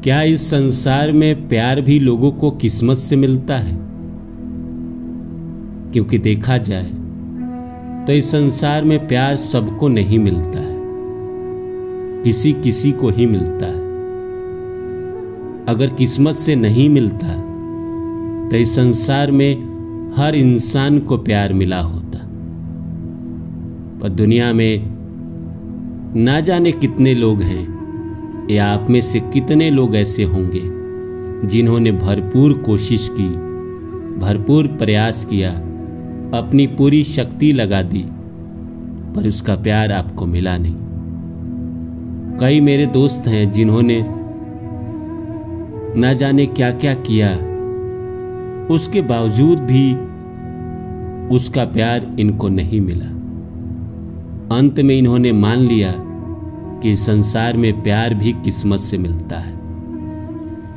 क्या इस संसार में प्यार भी लोगों को किस्मत से मिलता है? क्योंकि देखा जाए तो इस संसार में प्यार सबको नहीं मिलता है, किसी किसी को ही मिलता है। अगर किस्मत से नहीं मिलता तो इस संसार में हर इंसान को प्यार मिला होता। पर दुनिया में ना जाने कितने लोग हैं, या आप में से कितने लोग ऐसे होंगे जिन्होंने भरपूर कोशिश की, भरपूर प्रयास किया, अपनी पूरी शक्ति लगा दी, पर उसका प्यार आपको मिला नहीं। कई मेरे दोस्त हैं जिन्होंने ना जाने क्या क्या किया, उसके बावजूद भी उसका प्यार इनको नहीं मिला। अंत में इन्होंने मान लिया कि संसार में प्यार भी किस्मत से मिलता है।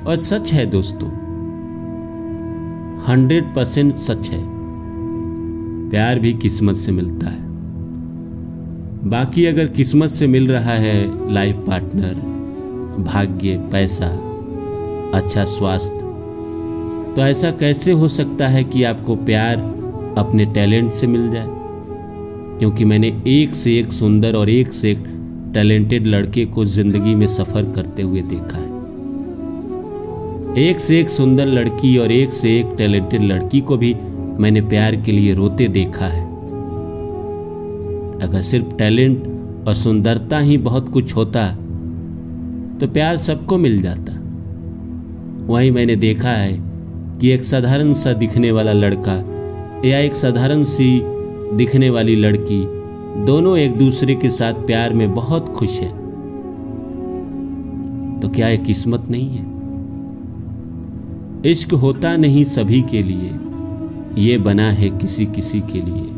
और सच है दोस्तों, 100% सच है, प्यार भी किस्मत से मिलता है। बाकी अगर किस्मत से मिल रहा है लाइफ पार्टनर, भाग्य, पैसा, अच्छा स्वास्थ्य, तो ऐसा कैसे हो सकता है कि आपको प्यार अपने टैलेंट से मिल जाए? क्योंकि मैंने एक से एक सुंदर और एक से एक टैलेंटेड लड़के को जिंदगी में सफर करते हुए देखा है। एक से एक सुंदर लड़की और एक से एक टैलेंटेड लड़की को भी मैंने प्यार के लिए रोते देखा है। अगर सिर्फ टैलेंट और सुंदरता ही बहुत कुछ होता तो प्यार सबको मिल जाता। वहीं मैंने देखा है कि एक साधारण सा दिखने वाला लड़का या एक साधारण सी दिखने वाली लड़की, दोनों एक दूसरे के साथ प्यार में बहुत खुश है। तो क्या ये किस्मत नहीं है? इश्क होता नहीं सभी के लिए, ये बना है किसी किसी के लिए।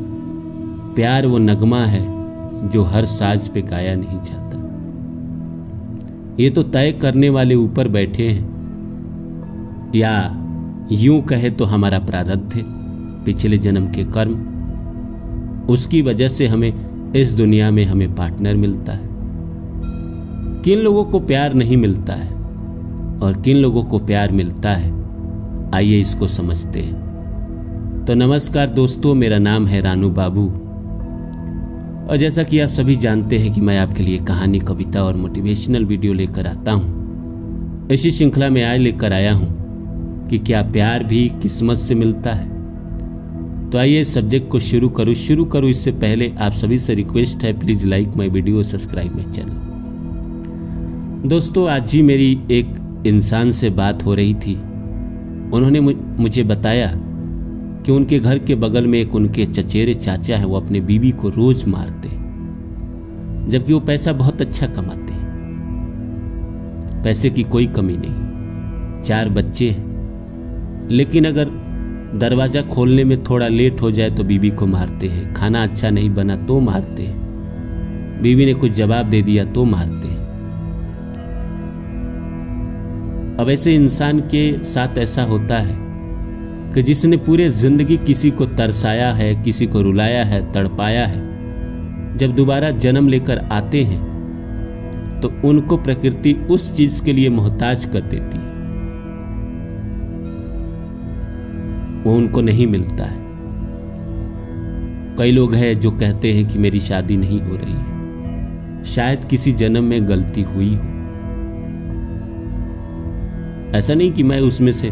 प्यार वो नगमा है जो हर साज पे गाया नहीं जाता। ये तो तय करने वाले ऊपर बैठे हैं, या यूं कहे तो हमारा प्रारब्ध है, पिछले जन्म के कर्म, उसकी वजह से हमें इस दुनिया में हमें पार्टनर मिलता है। किन लोगों को प्यार नहीं मिलता है और किन लोगों को प्यार मिलता है, आइए इसको समझते हैं। तो नमस्कार दोस्तों, मेरा नाम है रानू बाबू, और जैसा कि आप सभी जानते हैं कि मैं आपके लिए कहानी, कविता और मोटिवेशनल वीडियो लेकर आता हूं। इसी श्रृंखला में आज लेकर आया हूं कि क्या प्यार भी किस्मत से मिलता है। तो आइए इस सब्जेक्ट को शुरू करूं। इससे पहले आप सभी से रिक्वेस्ट है, please like my video, subscribe my channel. दोस्तों, आज ही मेरी एक इंसान से बात हो रही थी। उन्होंने मुझे बताया कि उनके घर के बगल में एक उनके चचेरे चाचा है, वो अपने बीवी को रोज मारते हैं, जबकि वो पैसा बहुत अच्छा कमाते हैं, पैसे की कोई कमी नहीं, 4 बच्चे हैं। लेकिन अगर दरवाजा खोलने में थोड़ा लेट हो जाए तो बीवी को मारते हैं, खाना अच्छा नहीं बना तो मारते हैं, बीवी ने कुछ जवाब दे दिया तो मारते हैं। अब ऐसे इंसान के साथ ऐसा होता है कि जिसने पूरे जिंदगी किसी को तरसाया है, किसी को रुलाया है, तड़पाया है, जब दोबारा जन्म लेकर आते हैं तो उनको प्रकृति उस चीज के लिए मोहताज कर देती है, वो उनको नहीं मिलता है। कई लोग हैं जो कहते हैं कि मेरी शादी नहीं हो रही है, शायद किसी जन्म में गलती हुई हो। ऐसा नहीं कि मैं उसमें से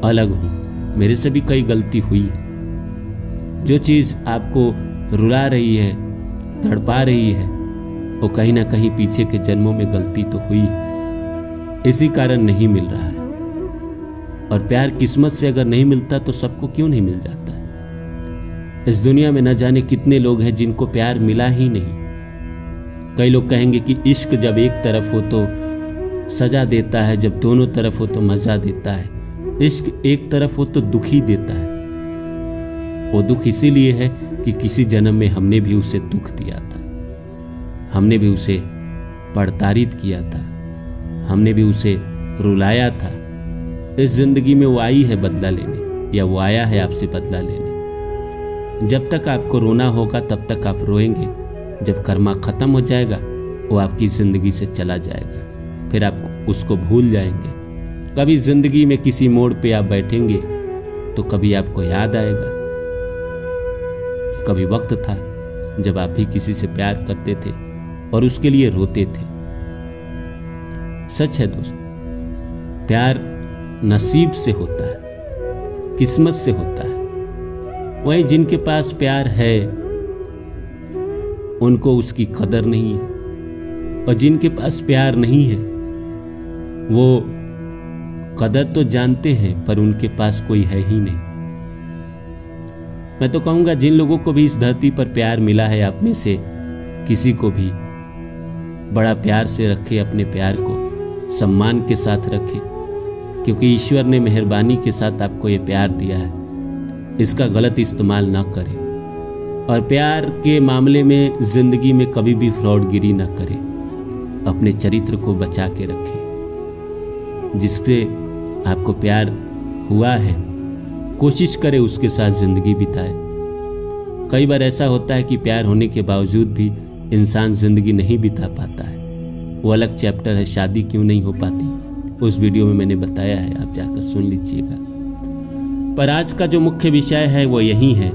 अलग हूं, मेरे से भी कई गलती हुई है। जो चीज आपको रुला रही है, तड़पा रही है, वो कहीं ना कहीं पीछे के जन्मों में गलती तो हुई है, इसी कारण नहीं मिल रहा है। और प्यार किस्मत से अगर नहीं मिलता तो सबको क्यों नहीं मिल जाता है? इस दुनिया में न जाने कितने लोग हैं जिनको प्यार मिला ही नहीं। कई लोग कहेंगे कि इश्क जब एक तरफ हो तो सजा देता है, जब दोनों तरफ हो तो मजा देता है। इश्क एक तरफ हो तो दुख ही देता है। वो दुख इसीलिए है कि किसी जन्म में हमने भी उसे दुख दिया था, हमने भी उसे प्रताड़ित किया था, हमने भी उसे रुलाया था। इस जिंदगी में वो आई है बदला लेने, या वो आया है आपसे बदला लेने। जब तक आपको रोना होगा तब तक आप रोएंगे, जब कर्मा खत्म हो जाएगा वो आपकी जिंदगी से चला जाएगा। फिर आप उसको भूल जाएंगे। कभी जिंदगी में किसी मोड़ पे आप बैठेंगे तो कभी आपको याद आएगा, कभी वक्त था जब आप भी किसी से प्यार करते थे और उसके लिए रोते थे। सच है दोस्त, प्यार नसीब से होता है, किस्मत से होता है। वहीं जिनके पास प्यार है उनको उसकी कदर नहीं है, और जिनके पास प्यार नहीं है वो कदर तो जानते हैं पर उनके पास कोई है ही नहीं। मैं तो कहूंगा जिन लोगों को भी इस धरती पर प्यार मिला है, आप में से किसी को भी बड़ा प्यार से रखे, अपने प्यार को सम्मान के साथ रखे, क्योंकि ईश्वर ने मेहरबानी के साथ आपको ये प्यार दिया है। इसका गलत इस्तेमाल ना करें, और प्यार के मामले में जिंदगी में कभी भी फ्रॉडगिरी ना करें। अपने चरित्र को बचा के रखें। जिससे आपको प्यार हुआ है कोशिश करें उसके साथ जिंदगी बिताए। कई बार ऐसा होता है कि प्यार होने के बावजूद भी इंसान जिंदगी नहीं बिता पाता है। वो अलग चैप्टर है, शादी क्यों नहीं हो पाती, उस वीडियो में मैंने बताया है, आप जाकर सुन लीजिएगा। पर आज का जो मुख्य विषय है वो यही है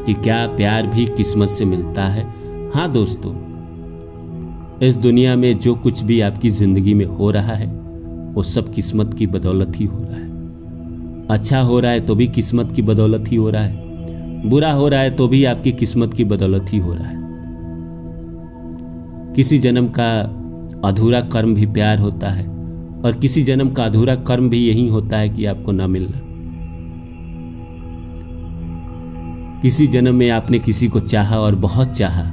कि क्या प्यार भी किस्मत से मिलता है। हाँ दोस्तों, इस दुनिया में जो कुछ भी आपकी जिंदगी में हो रहा है वो सब किस्मत की बदौलत ही हो रहा है। अच्छा हो रहा है तो भी किस्मत की बदौलत ही हो रहा है, बुरा हो रहा है तो भी आपकी किस्मत की बदौलत ही हो रहा है। किसी जन्म का अधूरा कर्म भी प्यार होता है, और किसी जन्म का अधूरा कर्म भी यही होता है कि आपको ना मिलना। किसी जन्म में आपने किसी को चाहा और बहुत चाहा,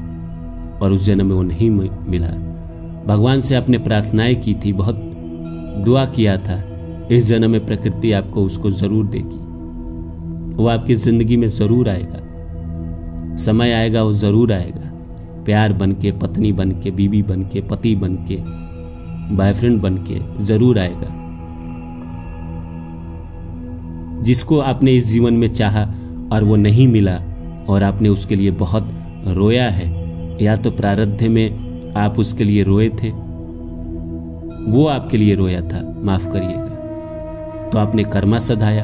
और उस जन्म में वो नहीं मिला। भगवान से आपने प्रार्थनाएं की थी, बहुत दुआ किया था, इस जन्म में प्रकृति आपको उसको जरूर देगी। वो आपकी जिंदगी में जरूर आएगा, समय आएगा, वो जरूर आएगा। प्यार बन के, पत्नी बन के, बीवी बन के, पति बन के, बॉयफ्रेंड बन के जरूर आएगा। जिसको आपने इस जीवन में चाहा और वो नहीं मिला और आपने उसके लिए बहुत रोया है, या तो प्रारब्ध में आप उसके लिए रोए थे, वो आपके लिए रोया था, माफ करिएगा, तो आपने कर्मा सधाया।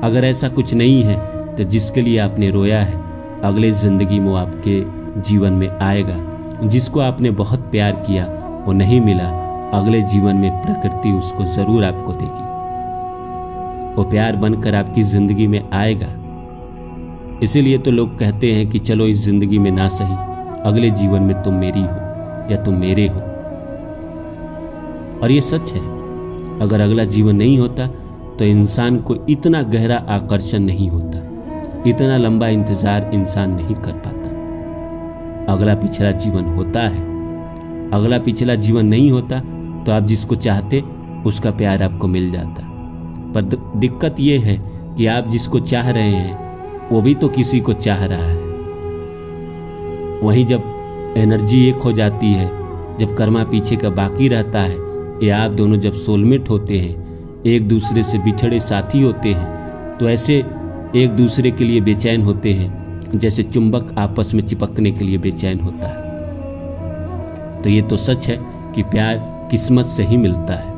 अगर ऐसा कुछ नहीं है तो जिसके लिए आपने रोया है अगले जिंदगी में वो आपके जीवन में आएगा। जिसको आपने बहुत प्यार किया वो नहीं मिला, अगले जीवन में प्रकृति उसको जरूर आपको देगी। वो प्यार बनकर आपकी जिंदगी में आएगा। इसीलिए तो लोग कहते हैं कि चलो इस जिंदगी में ना सही, अगले जीवन में तुम मेरी हो या तुम मेरे हो। और ये सच है, अगर अगला जीवन नहीं होता तो इंसान को इतना गहरा आकर्षण नहीं होता, इतना लंबा इंतजार इंसान नहीं कर पाता। अगला पिछला जीवन होता है, अगला पिछला जीवन नहीं होता तो आप जिसको चाहते उसका प्यार आपको मिल जाता। पर दिक्कत ये है कि आप जिसको चाह रहे हैं वो भी तो किसी को चाह रहा है। वहीं जब एनर्जी एक हो जाती है, जब कर्मा पीछे का बाकी रहता है, या आप दोनों जब सोलमेट होते हैं, एक दूसरे से बिछड़े साथी होते हैं, तो ऐसे एक दूसरे के लिए बेचैन होते हैं जैसे चुंबक आपस में चिपकने के लिए बेचैन होता है। तो ये तो सच है कि प्यार किस्मत से ही मिलता है।